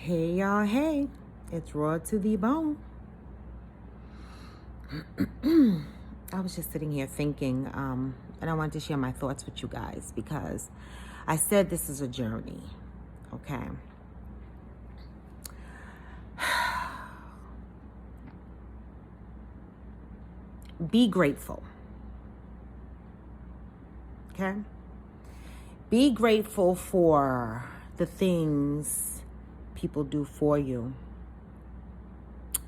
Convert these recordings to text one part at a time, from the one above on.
Hey y'all, hey, it's Raw to the Bone. I was just sitting here thinking, and I wanted to share my thoughts with you guys because I said this is a journey, okay? Be grateful, okay? Be grateful for the things people do for you,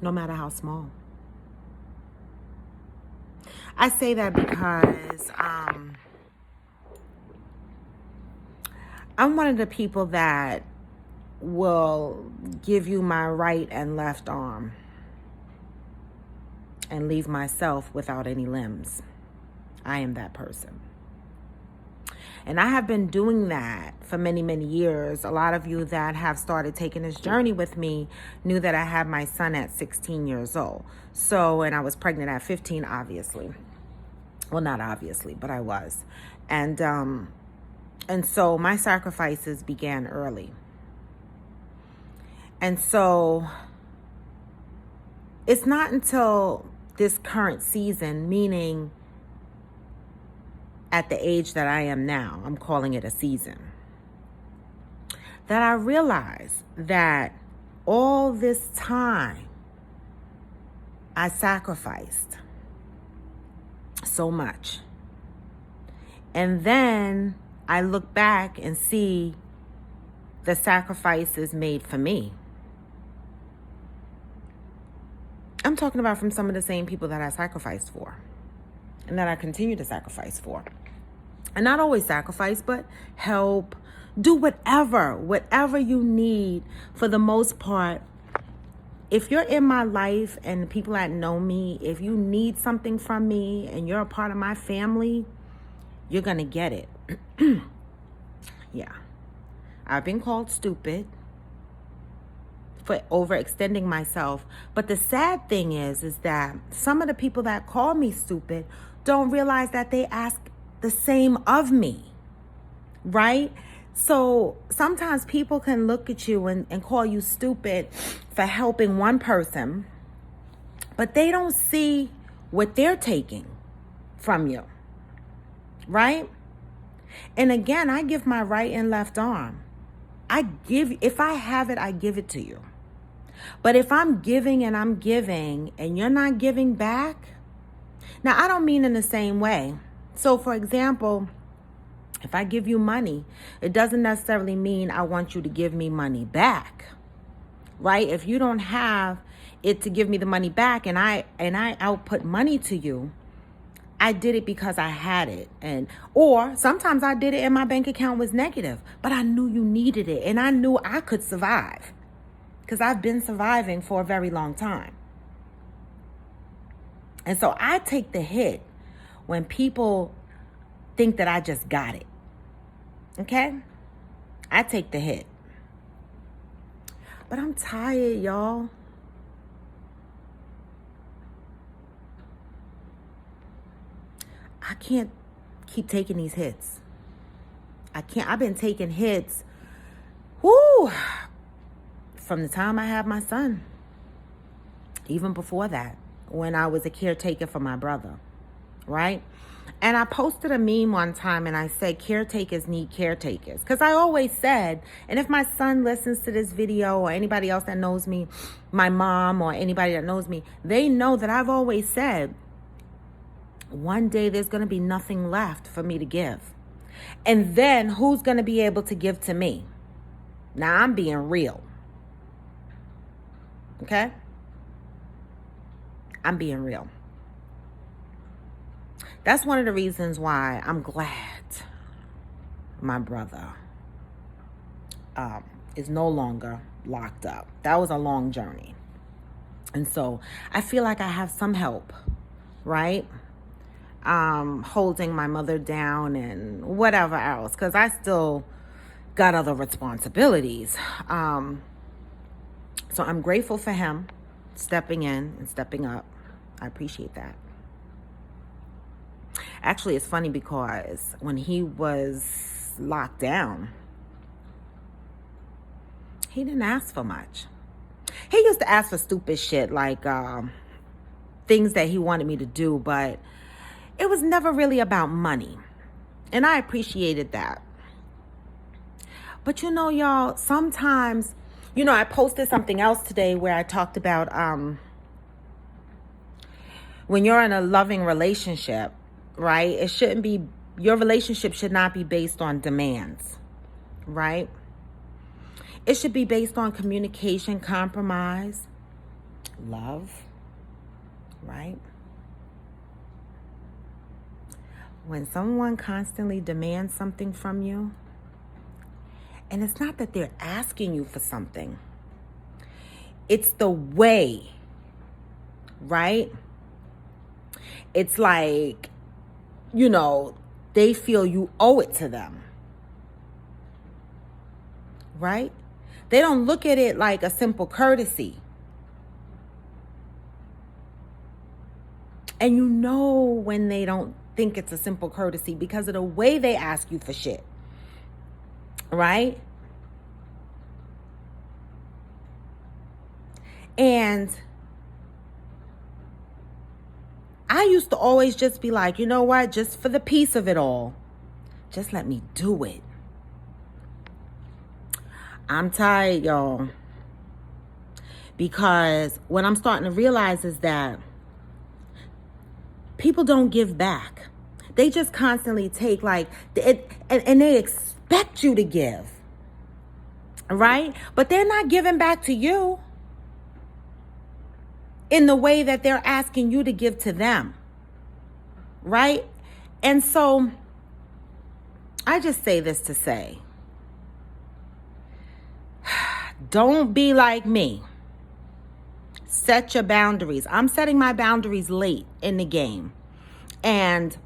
no matter how small. I say that because I'm one of the people that will give you my right and left arm and leave myself without any limbs. I am that person. And I have been doing that for many, many years. A lot of you that have started taking this journey with me knew that I had my son at 16 years old. So, and I was pregnant at 15, obviously. Well, not obviously, but I was. And so my sacrifices began early. And so it's not until this current season, meaning at the age that I am now, I'm calling it a season, that I realize that all this time I sacrificed so much. And then I look back and see the sacrifices made for me. I'm talking about from some of the same people that I sacrificed for and that I continue to sacrifice for. And not always sacrifice, but help, do whatever you need. For the most part, if you're in my life and the people that know me, if you need something from me and you're a part of my family, you're going to get it. Yeah. I've been called stupid for overextending myself. But the sad thing is that some of the people that call me stupid don't realize that they ask the same of me, right? So sometimes people can look at you and call you stupid for helping one person, but they don't see what they're taking from you, right? And again, I give my right and left arm. If I have it, I give it to you. But if I'm giving and you're not giving back, now I don't mean in the same way. So for example, if I give you money, it doesn't necessarily mean I want you to give me money back, right? If you don't have it to give me the money back and I output money to you, I did it because I had it. Or sometimes I did it and my bank account was negative, but I knew you needed it and I knew I could survive because I've been surviving for a very long time. And so I take the hit when people think that I just got it. Okay? I take the hit. But I'm tired, y'all. I can't keep taking these hits. I've been taking hits, from the time I had my son. Even before that, when I was a caretaker for my brother, right? And I posted a meme one time and I said, caretakers need caretakers. Because I always said, and if my son listens to this video or anybody else that knows me, my mom or anybody that knows me, they know that I've always said, one day there's going to be nothing left for me to give. And then who's going to be able to give to me? Now I'm being real. Okay? I'm being real. That's one of the reasons why I'm glad my brother is no longer locked up. That was a long journey. And so I feel like I have some help, right? Holding my mother down and whatever else, because I still got other responsibilities. So I'm grateful for him stepping in and stepping up. I appreciate that. Actually, it's funny because when he was locked down, He didn't ask for much. He used to ask for stupid shit like things that he wanted me to do, but it was never really about money. And I appreciated that. But y'all, sometimes, I posted something else today where I talked about when you're in a loving relationship, right? Your relationship should not be based on demands, right? It should be based on communication, compromise, love, right? When someone constantly demands something from you, and it's not that they're asking you for something, it's the way, right? It's like, they feel you owe it to them, right? They don't look at it like a simple courtesy. And when they don't think it's a simple courtesy because of the way they ask you for shit, right? And I used to always just be like, you know what? Just for the peace of it all, just let me do it. I'm tired, y'all. Because what I'm starting to realize is that people don't give back. They just constantly take and they expect you to give, right? But they're not giving back to you in the way that they're asking you to give to them, right? And so I just say this to say, don't be like me. Set your boundaries. I'm setting my boundaries late in the game. And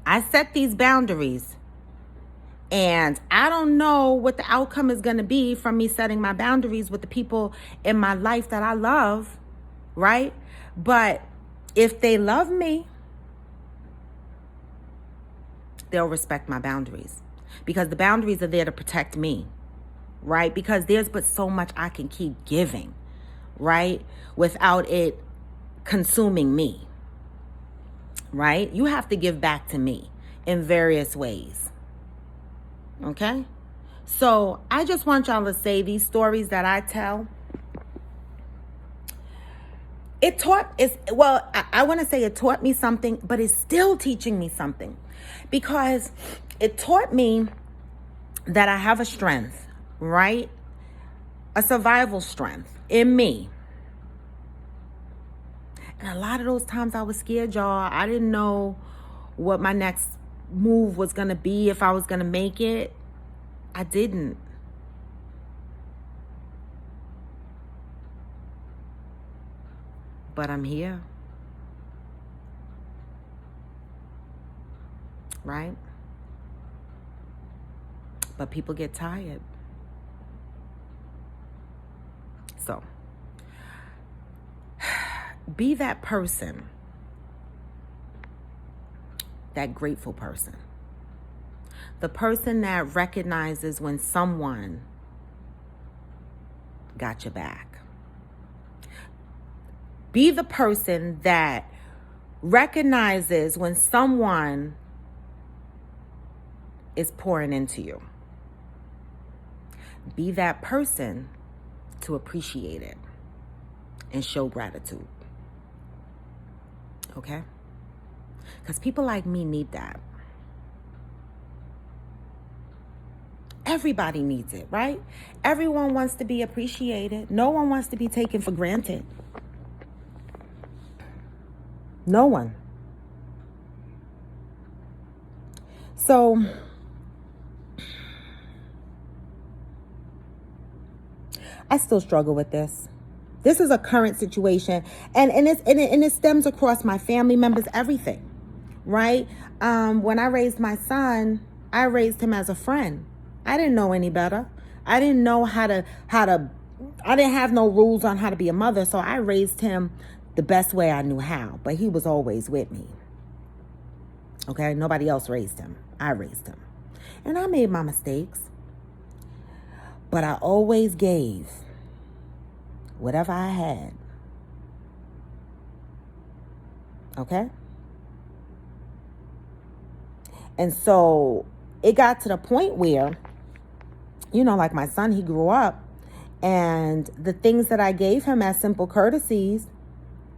I set these boundaries. And I don't know what the outcome is going to be from me setting my boundaries with the people in my life that I love, right? But if they love me, they'll respect my boundaries. Because the boundaries are there to protect me, right? Because there's but so much I can keep giving, right? Without it consuming me, right? You have to give back to me in various ways, okay? So I just want y'all to say these stories that I tell, I want to say it taught me something, but it's still teaching me something, because it taught me that I have a strength, right? A survival strength in me. And a lot of those times I was scared, y'all. I didn't know what my next move was going to be, if I was going to make it. I didn't. But I'm here. Right? But people get tired. So, be that person, that grateful person, the person that recognizes when someone got your back. Be the person that recognizes when someone is pouring into you. Be that person to appreciate it and show gratitude. Okay? Because people like me need that. Everybody needs it, right? Everyone wants to be appreciated. No one wants to be taken for granted. No one. So, I still struggle with this. This is a current situation, and it stems across my family members, everything, right? When I raised my son, I raised him as a friend. I didn't know any better. I didn't know how to. I didn't have no rules on how to be a mother, so I raised him the best way I knew how. But he was always with me. Okay, nobody else raised him. I raised him, and I made my mistakes. But I always gave whatever I had. Okay? And so it got to the point where, like my son, he grew up, and the things that I gave him as simple courtesies,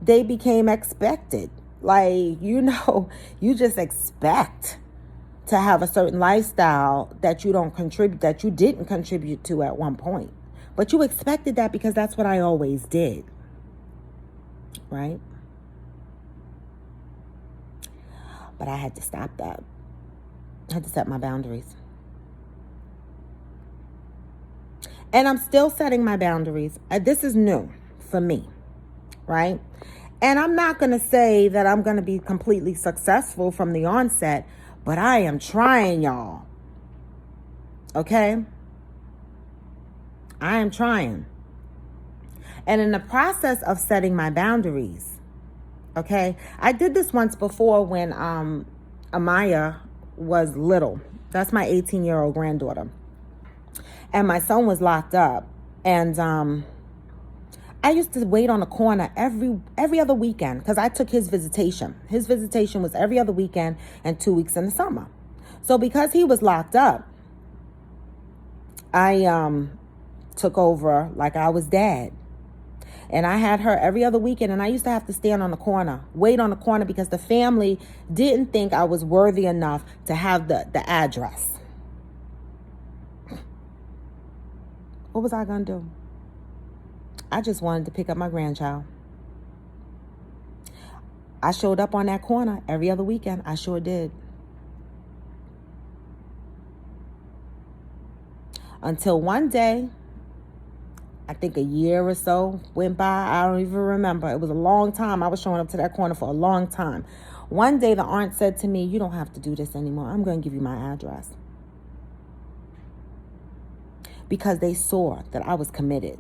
they became expected. Like, you just expect to have a certain lifestyle that you didn't contribute to at one point. But you expected that because that's what I always did. Right? But I had to stop that. I had to set my boundaries. And I'm still setting my boundaries. This is new for me, right? And I'm not going to say that I'm going to be completely successful from the onset, but I am trying, y'all. Okay? I am trying. And in the process of setting my boundaries, okay, I did this once before when Amaya was little. That's my 18-year-old granddaughter. And my son was locked up. And I used to wait on the corner every other weekend because I took his visitation. His visitation was every other weekend and 2 weeks in the summer. So because he was locked up, I took over like I was dad. And I had her every other weekend, and I used to have to stand on the corner, wait on the corner, because the family didn't think I was worthy enough to have the address. What was I going to do? I just wanted to pick up my grandchild. I showed up on that corner every other weekend. I sure did. Until one day, I think a year or so went by. I don't even remember. It was a long time. I was showing up to that corner for a long time. One day, the aunt said to me, "You don't have to do this anymore. I'm going to give you my address." Because they saw that I was committed.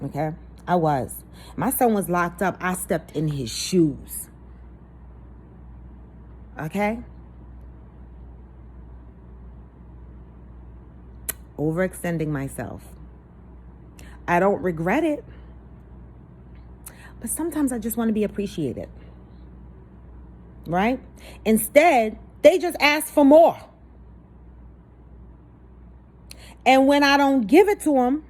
Okay? I was. My son was locked up. I stepped in his shoes. Okay? Overextending myself. I don't regret it. But sometimes I just want to be appreciated. Right? Instead, they just ask for more. And when I don't give it to them,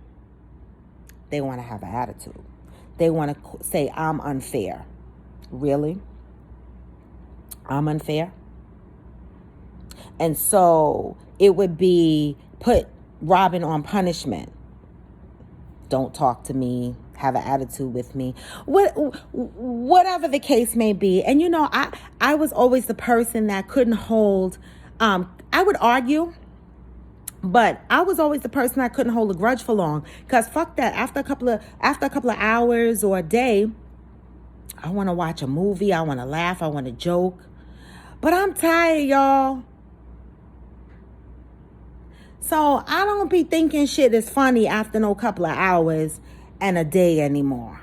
they want to have an attitude. They want to say, I'm unfair. Really? I'm unfair? And so it would be put Robin on punishment. Don't talk to me. Have an attitude with me. Whatever the case may be. And I was always the person that couldn't hold. I would argue. But I was always the person that couldn't hold a grudge for long. Because fuck that. After a couple of hours or a day, I want to watch a movie. I want to laugh. I want to joke. But I'm tired, y'all. So I don't be thinking shit is funny after no couple of hours and a day anymore.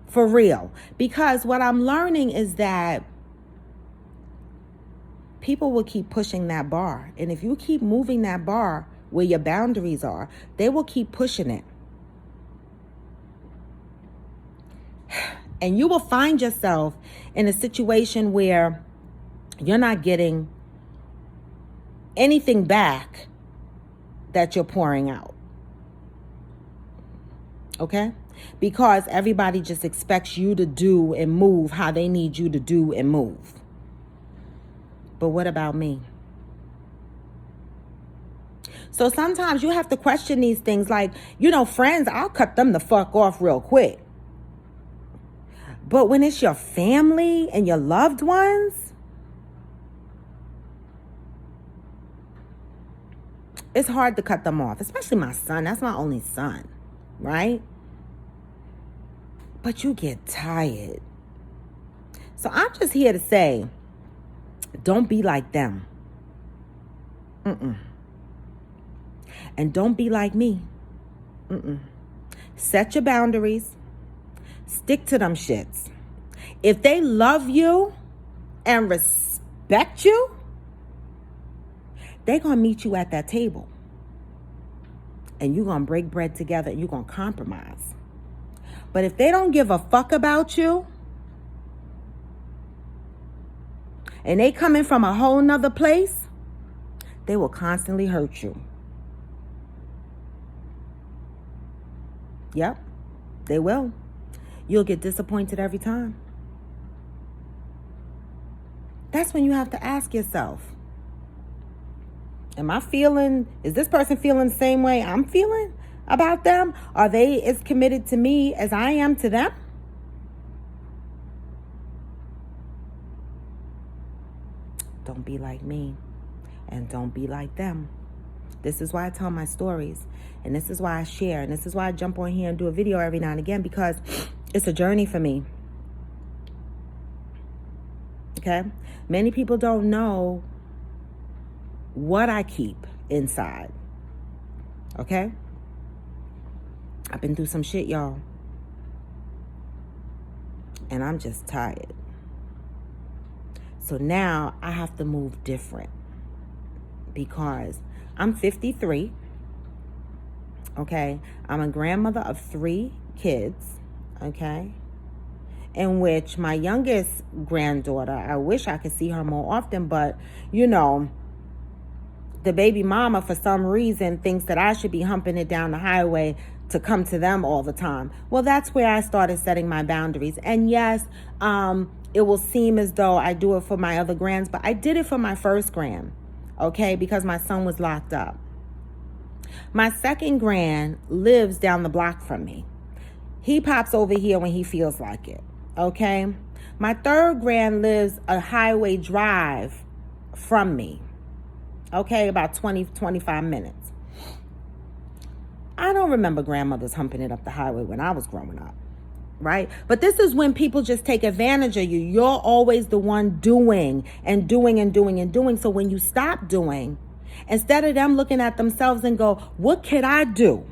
For real. Because what I'm learning is that people will keep pushing that bar. And if you keep moving that bar where your boundaries are, they will keep pushing it. And you will find yourself in a situation where you're not getting anything back that you're pouring out. Okay? Because everybody just expects you to do and move how they need you to do and move. But what about me? So sometimes you have to question these things. Like, friends, I'll cut them the fuck off real quick. But when it's your family and your loved ones, it's hard to cut them off. Especially my son. That's my only son. Right? But you get tired. So I'm just here to say, don't be like them. And don't be like me. Set your boundaries. Stick to them shits. If they love you and respect you, they're going to meet you at that table. and you're going to break bread together and you're going to compromise. But if they don't give a fuck about you, and they coming from a whole nother place, they will constantly hurt you. Yep, they will. You'll get disappointed every time. That's when you have to ask yourself, is this person feeling the same way I'm feeling about them? Are they as committed to me as I am to them? Don't be like me, and don't be like them. This is why I tell my stories, and this is why I share, and this is why I jump on here and do a video every now and again, because it's a journey for me. Okay? Many people don't know what I keep inside. Okay? I've been through some shit, y'all. And I'm just tired. So now I have to move different, because I'm 53. Okay? I'm a grandmother of 3 kids. Okay? In which my youngest granddaughter, I wish I could see her more often, but the baby mama, for some reason, thinks that I should be humping it down the highway to come to them all the time. Well, that's where I started setting my boundaries. And yes, it will seem as though I do it for my other grands, but I did it for my first grand, okay, because my son was locked up. My second grand lives down the block from me. He pops over here when he feels like it, okay? My third grand lives a highway drive from me. Okay, about 25 minutes. I don't remember grandmothers humping it up the highway when I was growing up, right? But this is when people just take advantage of you. You're always the one doing and doing and doing and doing. So when you stop doing, instead of them looking at themselves and go, what could I do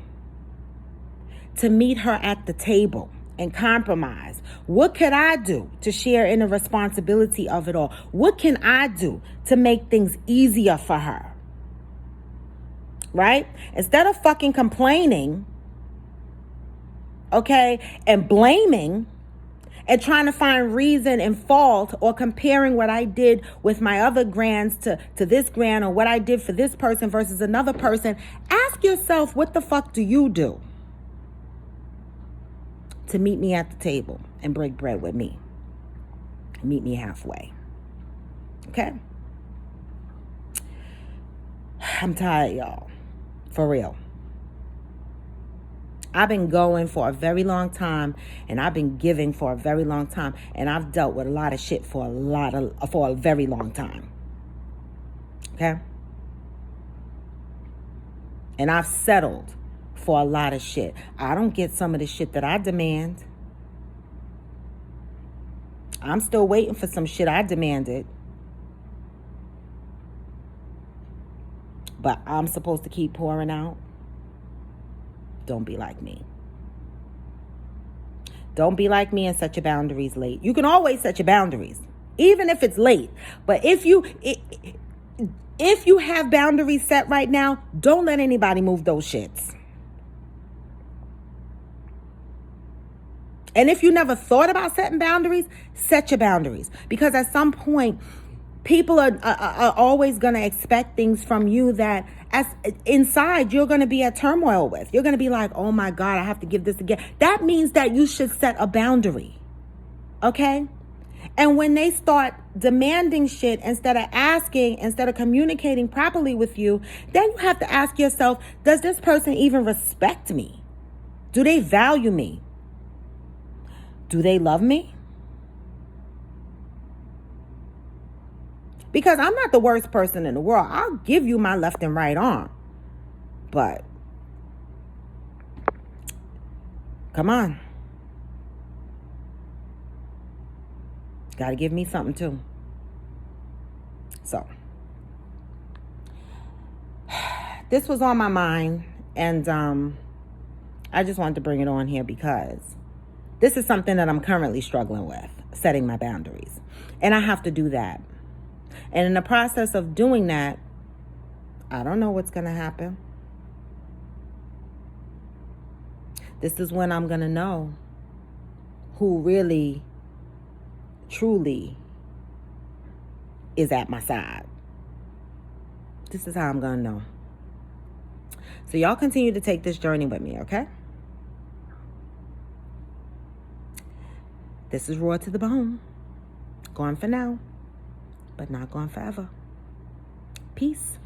to meet her at the table and compromise? What could I do to share in the responsibility of it all? What can I do to make things easier for her? Right? Instead of fucking complaining, okay, and blaming and trying to find reason and fault, or comparing what I did with my other grands to this grand, or what I did for this person versus another person, ask yourself, what the fuck do you do to meet me at the table and break bread with me? Meet me halfway. Okay? I'm tired, y'all. For real. I've been going for a very long time, and I've been giving for a very long time, and I've dealt with a lot of shit for a very long time. Okay? And I've settled for a lot of shit. I don't get some of the shit that I demand. I'm still waiting for some shit I demanded. But I'm supposed to keep pouring out. Don't be like me. Don't be like me and set your boundaries late. You can always set your boundaries, even if it's late. But if you have boundaries set right now, don't let anybody move those shits. And if you never thought about setting boundaries, set your boundaries. Because at some point, people are always going to expect things from you that as inside you're going to be at turmoil with. You're going to be like, oh my God, I have to give this again. That means that you should set a boundary. Okay? And when they start demanding shit instead of asking, instead of communicating properly with you, then you have to ask yourself, does this person even respect me? Do they value me? Do they love me? Because I'm not the worst person in the world. I'll give you my left and right arm. But, come on. Got to give me something too. So, this was on my mind. And I just wanted to bring it on here because this is something that I'm currently struggling with, setting my boundaries. And I have to do that. And in the process of doing that, I don't know what's going to happen. This is when I'm going to know who really, truly is at my side. This is how I'm going to know. So y'all continue to take this journey with me, okay? This is Raw to the Bone. Gone for now, but not gone forever. Peace.